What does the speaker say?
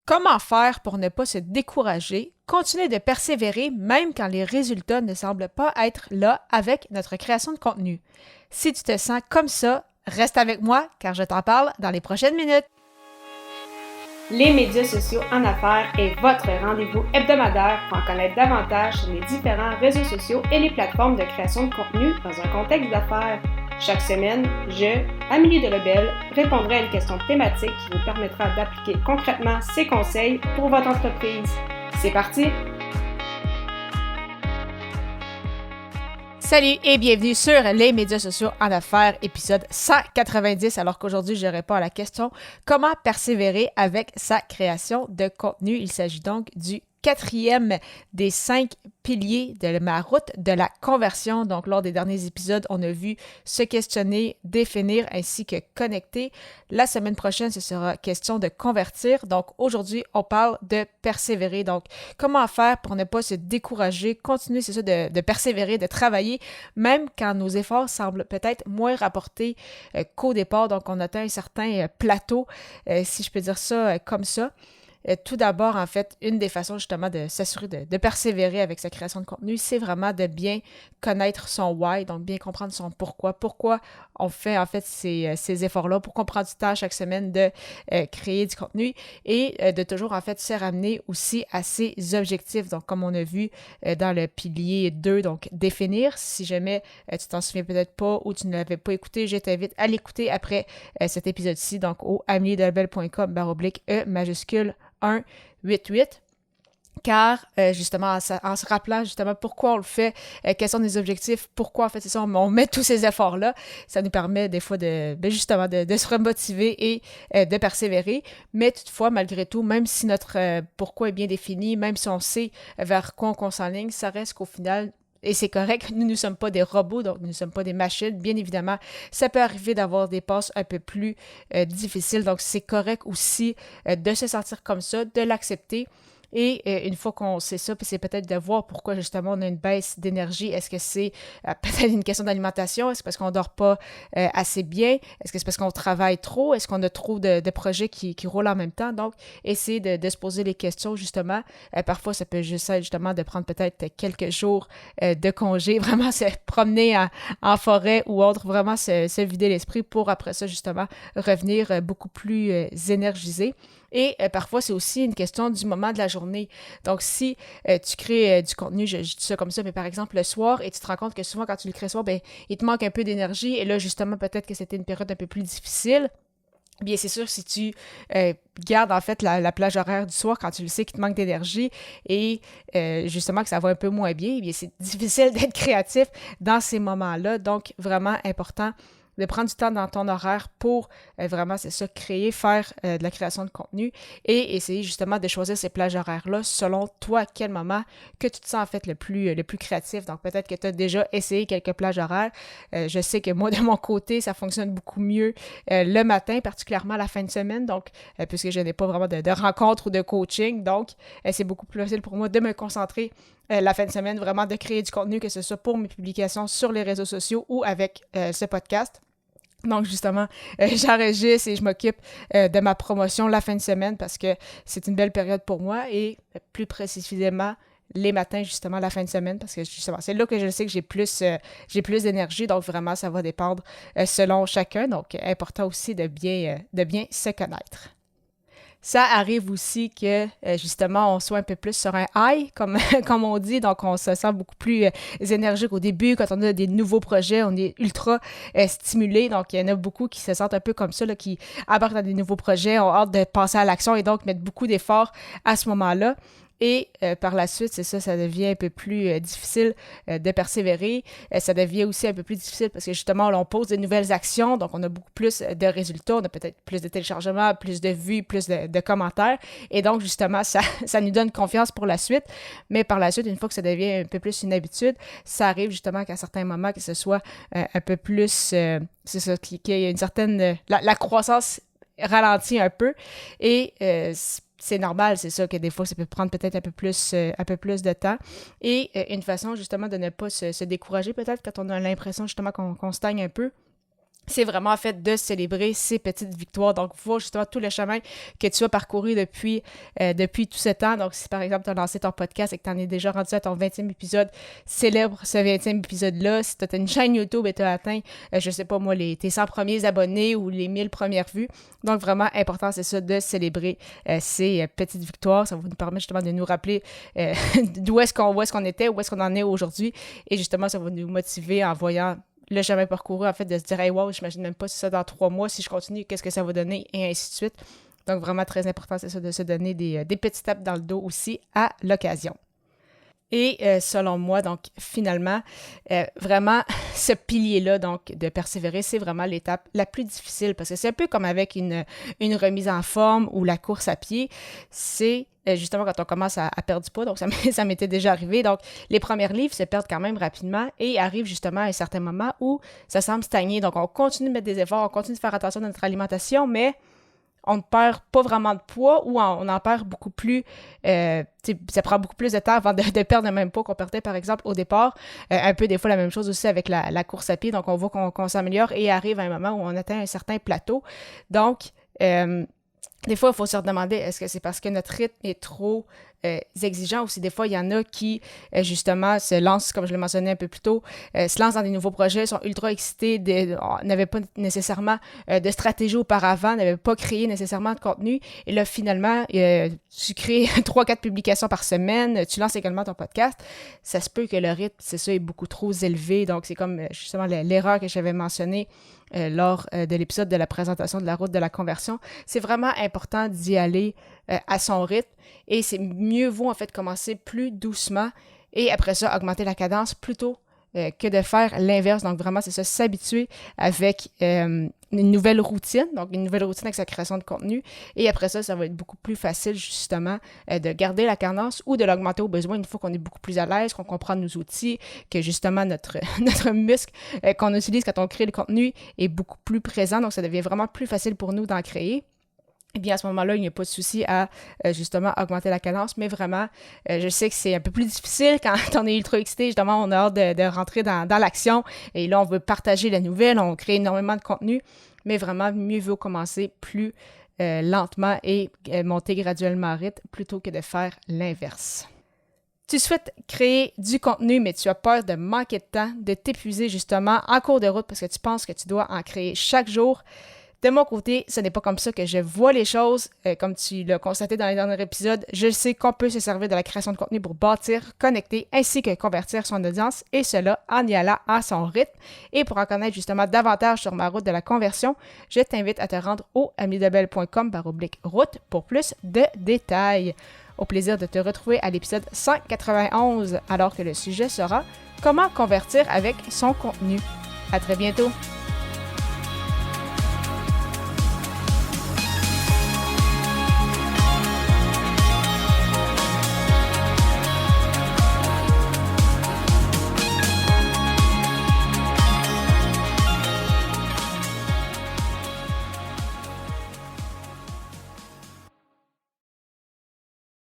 Comment faire pour ne pas se décourager, continuer de persévérer même quand les résultats ne semblent pas être là avec notre création de contenu? Si tu te sens comme ça, reste avec moi car je t'en parle dans les prochaines minutes. Les médias sociaux en affaires est votre rendez-vous hebdomadaire pour en connaître davantage sur les différents réseaux sociaux et les plateformes de création de contenu dans un contexte d'affaires. Chaque semaine, je, Amélie Delebel, répondrai à une question thématique qui vous permettra d'appliquer concrètement ces conseils pour votre entreprise. C'est parti! Salut et bienvenue sur les médias sociaux en affaires, épisode 190, alors qu'aujourd'hui, je réponds à la question « Comment persévérer avec sa création de contenu ?» Il s'agit donc du quatrième des 5 piliers de ma route de la conversion. Donc, lors des derniers épisodes, on a vu se questionner, définir ainsi que connecter. La semaine prochaine, ce sera question de convertir. Donc, aujourd'hui, on parle de persévérer. Donc, comment faire pour ne pas se décourager, continuer, c'est ça, de persévérer, de travailler, même quand nos efforts semblent peut-être moins rapportés qu'au départ. Donc, on atteint un certain plateau, si je peux dire ça comme ça. Tout d'abord, en fait, une des façons justement de s'assurer de persévérer avec sa création de contenu, c'est vraiment de bien connaître son why, donc bien comprendre son pourquoi on fait en fait ces efforts-là, pourquoi on prend du temps chaque semaine de créer du contenu et de toujours en fait se ramener aussi à ses objectifs. Donc, comme on a vu dans le pilier 2, donc définir, si jamais tu t'en souviens peut-être pas ou tu ne l'avais pas écouté, je t'invite à l'écouter après cet épisode-ci, donc au ameliedelbel.com/E majuscule 188, car justement en se rappelant justement pourquoi on le fait, quels sont les objectifs, pourquoi en fait c'est ça, on met tous ces efforts-là, ça nous permet des fois justement de se remotiver et de persévérer, mais toutefois malgré tout, même si notre pourquoi est bien défini, même si on sait vers quoi on s'enligne, ça reste qu'au final, et c'est correct, nous ne sommes pas des robots, donc nous ne sommes pas des machines. Bien évidemment, ça peut arriver d'avoir des passes un peu plus difficiles, donc c'est correct aussi de se sentir comme ça, de l'accepter. Et une fois qu'on sait ça, c'est peut-être de voir pourquoi justement on a une baisse d'énergie. Est-ce que c'est peut-être une question d'alimentation? Est-ce que parce qu'on ne dort pas assez bien? Est-ce que c'est parce qu'on travaille trop? Est-ce qu'on a trop de projets qui roulent en même temps? Donc, essayer de se poser les questions justement. Parfois, ça peut juste être justement de prendre peut-être quelques jours de congé, vraiment se promener en forêt ou autre, vraiment se vider l'esprit pour après ça justement revenir beaucoup plus énergisé. Et parfois, c'est aussi une question du moment de la journée. Donc, si tu crées du contenu, je dis ça comme ça, mais par exemple le soir, et tu te rends compte que souvent quand tu le crées le soir, ben, il te manque un peu d'énergie, et là, justement, peut-être que c'était une période un peu plus difficile. Bien, c'est sûr, si tu gardes en fait la plage horaire du soir quand tu le sais qu'il te manque d'énergie et justement que ça va un peu moins bien, bien c'est difficile d'être créatif dans ces moments-là. Donc, vraiment important de prendre du temps dans ton horaire pour vraiment, c'est ça, créer, faire de la création de contenu et essayer justement de choisir ces plages horaires-là selon toi, à quel moment que tu te sens en fait le plus créatif. Donc, peut-être que tu as déjà essayé quelques plages horaires. Je sais que moi, de mon côté, ça fonctionne beaucoup mieux le matin, particulièrement à la fin de semaine, donc, puisque je n'ai pas vraiment de rencontres ou de coaching, donc, c'est beaucoup plus facile pour moi de me concentrer la fin de semaine, vraiment de créer du contenu, que ce soit pour mes publications sur les réseaux sociaux ou avec ce podcast. Donc, justement, j'enregistre et je m'occupe de ma promotion la fin de semaine parce que c'est une belle période pour moi et plus précisément les matins, justement, la fin de semaine parce que justement, c'est là que je sais que j'ai plus d'énergie. Donc, vraiment, ça va dépendre selon chacun. Donc, important aussi de bien se connaître. Ça arrive aussi que, justement, on soit un peu plus sur un high, comme on dit. Donc, on se sent beaucoup plus énergique au début. Quand on a des nouveaux projets, on est ultra stimulé. Donc, il y en a beaucoup qui se sentent un peu comme ça, là, qui embarquent dans des nouveaux projets, ont hâte de passer à l'action et donc mettre beaucoup d'efforts à ce moment-là. Et par la suite, c'est ça, ça devient un peu plus difficile de persévérer. Ça devient aussi un peu plus difficile parce que justement, là, on pose de nouvelles actions, donc on a beaucoup plus de résultats, on a peut-être plus de téléchargements, plus de vues, plus de commentaires. Et donc, justement, ça nous donne confiance pour la suite. Mais par la suite, une fois que ça devient un peu plus une habitude, ça arrive justement qu'à certains moments, que ce soit un peu plus, c'est ça, qu'il y ait une certaine... la croissance ralentit un peu et c'est normal, c'est ça, que des fois, ça peut prendre peut-être un peu plus de temps. Et une façon, justement, de ne pas se décourager, peut-être, quand on a l'impression, justement, qu'on stagne un peu, c'est vraiment en fait de célébrer ces petites victoires. Donc, voir justement tout le chemin que tu as parcouru depuis tout ce temps. Donc, si par exemple, tu as lancé ton podcast et que tu en es déjà rendu à ton 20e épisode, célèbre ce 20e épisode-là. Si tu as une chaîne YouTube et tu as atteint, je sais pas moi, tes 100 premiers abonnés ou les 1000 premières vues. Donc, vraiment important, c'est ça, de célébrer ces petites victoires. Ça va nous permettre justement de nous rappeler où est-ce qu'on était, où est-ce qu'on en est aujourd'hui. Et justement, ça va nous motiver en voyant le chemin parcouru, en fait, de se dire « Hey, wow, j'imagine même pas si ça dans 3 mois, si je continue, qu'est-ce que ça va donner? » et ainsi de suite. Donc, vraiment très important, c'est ça, de se donner des petites tapes dans le dos aussi à l'occasion. Et selon moi, donc, finalement, vraiment, ce pilier-là, donc, de persévérer, c'est vraiment l'étape la plus difficile parce que c'est un peu comme avec une remise en forme ou la course à pied. C'est justement quand on commence à perdre du poids, donc ça m'était déjà arrivé. Donc, les premières livres se perdent quand même rapidement et arrive justement à un certain moment où ça semble stagner. Donc, on continue de mettre des efforts, on continue de faire attention à notre alimentation, mais on ne perd pas vraiment de poids ou on en perd beaucoup plus. Ça prend beaucoup plus de temps avant de perdre le même poids qu'on perdait, par exemple, au départ. Un peu, des fois, la même chose aussi avec la course à pied. Donc, on voit qu'on s'améliore et arrive à un moment où on atteint un certain plateau. Donc, des fois, il faut se demander, est-ce que c'est parce que notre rythme est trop exigeant ou si des fois, il y en a qui, justement, se lancent, comme je l'ai mentionné un peu plus tôt, se lancent dans des nouveaux projets, sont ultra excités, n'avaient pas nécessairement de stratégie auparavant, n'avaient pas créé nécessairement de contenu. Et là, finalement, tu crées 3-4 publications par semaine, tu lances également ton podcast. Ça se peut que le rythme, c'est ça, est beaucoup trop élevé. Donc, c'est comme, justement, l'erreur que j'avais mentionnée lors de l'épisode de la présentation de la route de la conversion. C'est vraiment important d'y aller à son rythme et c'est mieux vaut en fait commencer plus doucement et après ça augmenter la cadence plutôt que de faire l'inverse. Donc vraiment c'est ça, s'habituer avec une nouvelle routine, donc une nouvelle routine avec sa création de contenu et après ça va être beaucoup plus facile justement de garder la cadence ou de l'augmenter au besoin une fois qu'on est beaucoup plus à l'aise, qu'on comprend nos outils, que justement notre muscle qu'on utilise quand on crée le contenu est beaucoup plus présent, donc ça devient vraiment plus facile pour nous d'en créer. Et bien à ce moment-là, il n'y a pas de souci à justement augmenter la cadence, mais vraiment, je sais que c'est un peu plus difficile quand on est ultra excité, justement, on a hâte de rentrer dans l'action, et là, on veut partager la nouvelle, on crée énormément de contenu, mais vraiment, mieux vaut commencer plus lentement et monter graduellement en rythme plutôt que de faire l'inverse. Tu souhaites créer du contenu, mais tu as peur de manquer de temps, de t'épuiser justement en cours de route parce que tu penses que tu dois en créer chaque jour. De mon côté, ce n'est pas comme ça que je vois les choses. Comme tu l'as constaté dans les derniers épisodes, je sais qu'on peut se servir de la création de contenu pour bâtir, connecter ainsi que convertir son audience et cela en y allant à son rythme. Et pour en connaître justement davantage sur ma route de la conversion, je t'invite à te rendre au amidebelle.com/route pour plus de détails. Au plaisir de te retrouver à l'épisode 191 alors que le sujet sera « Comment convertir avec son contenu ». À très bientôt!